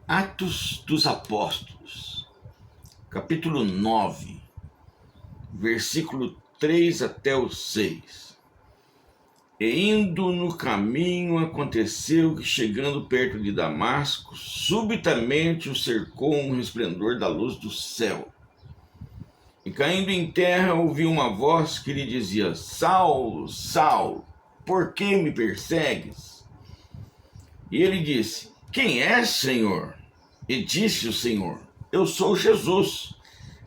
Atos dos Apóstolos, capítulo 9, versículo 3 até o 6. E indo no caminho, aconteceu que, chegando perto de Damasco, subitamente o cercou um resplendor da luz do céu. E caindo em terra, ouviu uma voz que lhe dizia: Saulo, Saulo, por que me persegues? E ele disse: Quem és, Senhor? E disse o Senhor: Eu sou Jesus,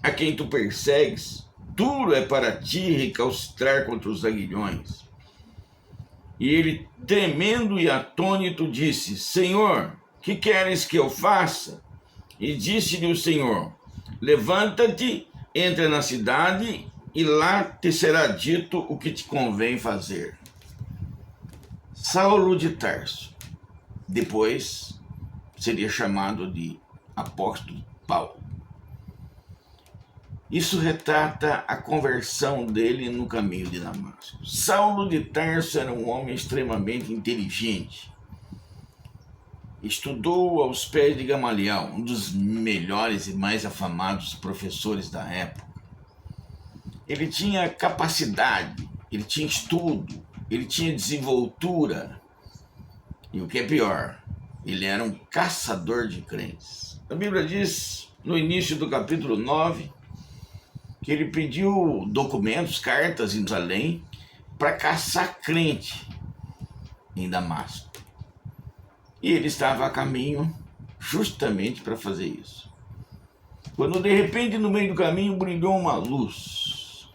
a quem tu persegues. Duro é para ti recalcitrar contra os aguilhões. E ele, tremendo e atônito, disse: Senhor, que queres que eu faça? E disse-lhe o Senhor: Levanta-te, entra na cidade, e lá te será dito o que te convém fazer. Saulo de Tarso, depois seria chamado de apóstolo Paulo. Isso retrata a conversão dele no caminho de Damasco. Saulo de Tarso era um homem extremamente inteligente. Estudou aos pés de Gamaliel, um dos melhores e mais afamados professores da época. Ele tinha capacidade, ele tinha estudo, ele tinha desenvoltura. E o que é pior, ele era um caçador de crentes. A Bíblia diz, no início do capítulo 9, que ele pediu documentos, cartas em Jerusalém, para caçar crente em Damasco. E ele estava a caminho justamente para fazer isso. Quando de repente no meio do caminho brilhou uma luz.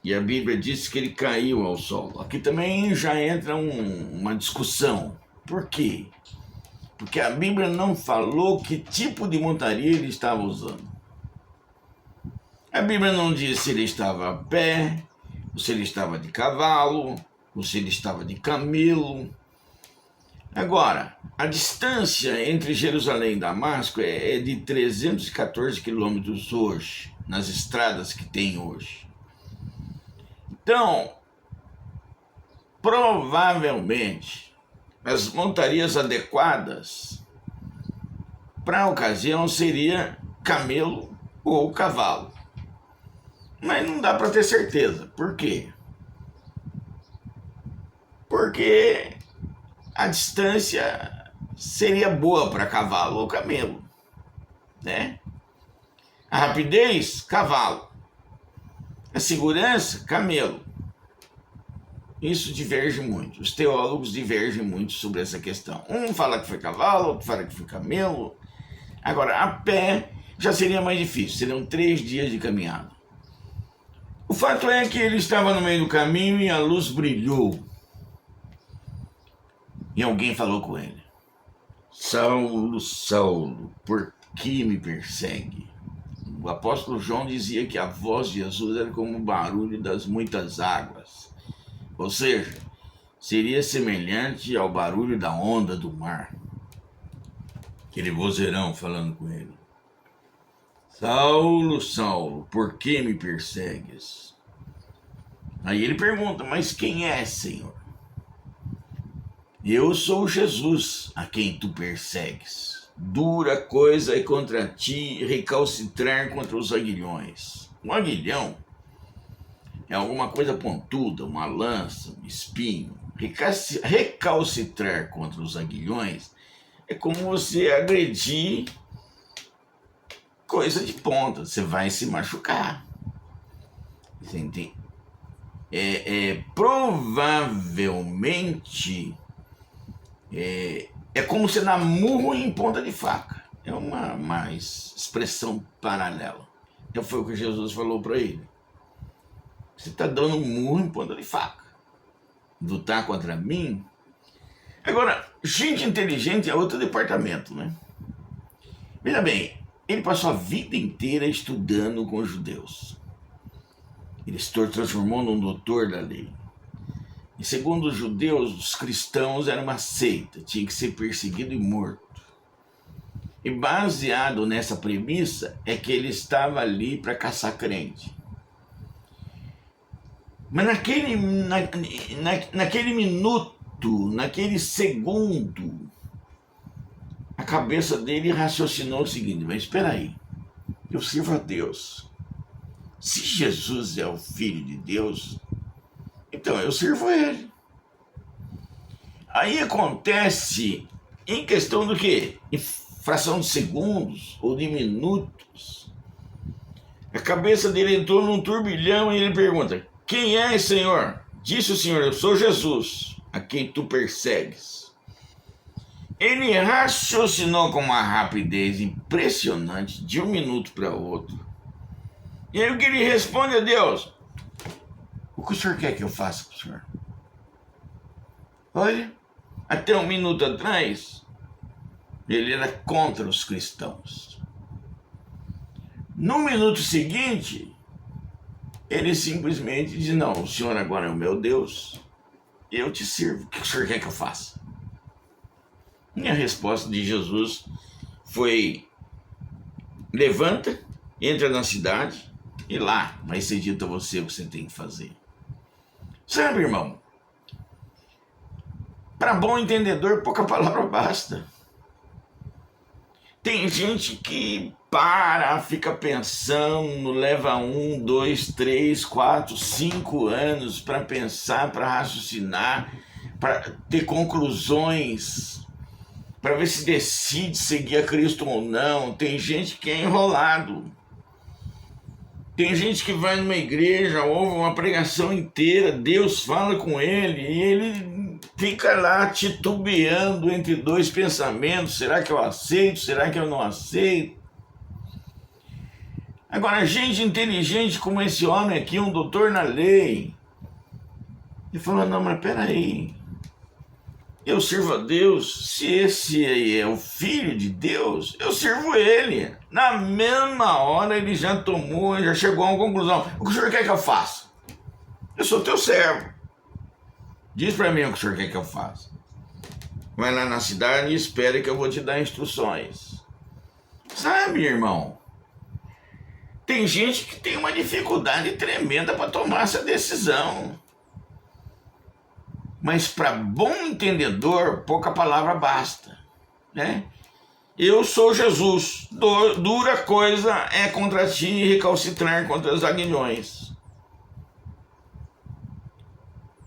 E a Bíblia diz que ele caiu ao solo. Aqui também já entra uma discussão. Por quê? Porque a Bíblia não falou que tipo de montaria ele estava usando. A Bíblia não diz se ele estava a pé, ou se ele estava de cavalo, ou se ele estava de camelo. Agora, a distância entre Jerusalém e Damasco é de 314 quilômetros hoje, nas estradas que tem hoje. Então, provavelmente, as montarias adequadas para a ocasião seria camelo ou cavalo. Mas não dá para ter certeza. Por quê? Porque a distância seria boa para cavalo ou camelo, né? A rapidez, cavalo. A segurança, camelo. Isso diverge muito. Os teólogos divergem muito sobre essa questão. Um fala que foi cavalo, outro fala que foi camelo. Agora, a pé já seria mais difícil. Seriam 3 dias de caminhada. O fato é que ele estava no meio do caminho e a luz brilhou. E alguém falou com ele: Saulo, Saulo, por que me persegue? O apóstolo João dizia que a voz de Jesus era como o barulho das muitas águas. Ou seja, seria semelhante ao barulho da onda do mar. Aquele vozeirão falando com ele: Saulo, Saulo, por que me persegues? Aí ele pergunta: mas quem é, Senhor? Eu sou Jesus, a quem tu persegues. Dura coisa é contra ti recalcitrar contra os aguilhões. Um aguilhão é alguma coisa pontuda, uma lança, um espinho. Recalcitrar contra os aguilhões é como você agredir coisa de ponta. Você vai se machucar. Você entende? Provavelmente é como você dá murro em ponta de faca. É uma expressão paralela. Então foi o que Jesus falou para ele. Você está dando murro em ponta de faca. Lutar contra mim? Agora, gente inteligente é outro departamento, né? Veja bem, ele passou a vida inteira estudando com os judeus. Ele se transformou num doutor da lei. E segundo os judeus, os cristãos eram uma seita, tinha que ser perseguido e morto. E baseado nessa premissa é que ele estava ali para caçar crente. Mas naquele minuto, naquele segundo, cabeça dele raciocinou o seguinte: mas espera aí, eu sirvo a Deus. Se Jesus é o Filho de Deus, então eu sirvo a Ele. Aí acontece, em questão do quê? Em fração de segundos ou de minutos, a cabeça dele entrou num turbilhão e ele pergunta: quem é, Senhor? Disse o Senhor: eu sou Jesus, a quem tu persegues. Ele raciocinou com uma rapidez impressionante, de um minuto para outro. E aí o que ele responde a Deus: o que o Senhor quer que eu faça para o Senhor? Olha, até um minuto atrás, ele era contra os cristãos. No minuto seguinte, ele simplesmente diz: não, o Senhor agora é o meu Deus, eu te sirvo, o que o Senhor quer que eu faça? E a resposta de Jesus foi: levanta, entra na cidade e lá vai ser dito a você o que você tem que fazer. Sabe, irmão, para bom entendedor, pouca palavra basta. Tem gente que fica pensando, leva 1, 2, 3, 4, 5 anos para pensar, para raciocinar, para ter conclusões, para ver se decide seguir a Cristo ou não. Tem gente que é enrolado. Tem gente que vai numa igreja, ouve uma pregação inteira, Deus fala com ele e ele fica lá titubeando entre dois pensamentos: será que eu aceito? Será que eu não aceito? Agora, gente inteligente como esse homem aqui, um doutor na lei, ele falou: não, mas peraí, eu sirvo a Deus, se esse aí é o Filho de Deus, eu sirvo ele. Na mesma hora ele já chegou a uma conclusão: o que o Senhor quer que eu faça? Eu sou teu servo. Diz para mim o que o Senhor quer que eu faça. Vai lá na cidade e espere que eu vou te dar instruções. Sabe, irmão, tem gente que tem uma dificuldade tremenda para tomar essa decisão. Mas para bom entendedor, pouca palavra basta, né? Eu sou Jesus, dura coisa é contra ti recalcitrar contra os aguilhões.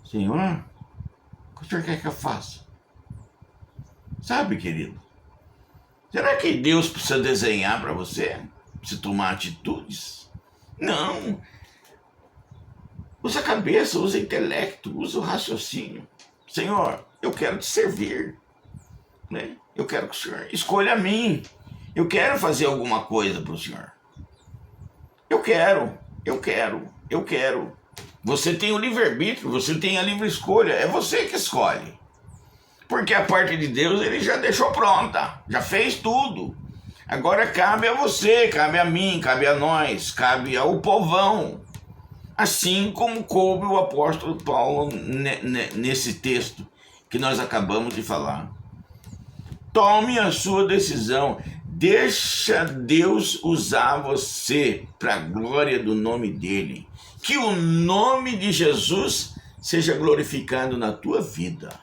Senhor, o que o Senhor quer que eu faça? Sabe, querido, será que Deus precisa desenhar para você? Precisa tomar atitudes? Não. Usa a cabeça, usa o intelecto, usa o raciocínio. Senhor, eu quero te servir, né? Eu quero que o Senhor escolha a mim. Eu quero fazer alguma coisa para o Senhor. Eu quero. Você tem o livre-arbítrio, você tem a livre escolha. É você que escolhe. Porque a parte de Deus ele já deixou pronta, já fez tudo. Agora cabe a você, cabe a mim, cabe a nós, cabe ao povão. Assim como coube o apóstolo Paulo nesse texto que nós acabamos de falar. Tome a sua decisão. Deixa Deus usar você para a glória do nome dele. Que o nome de Jesus seja glorificado na tua vida.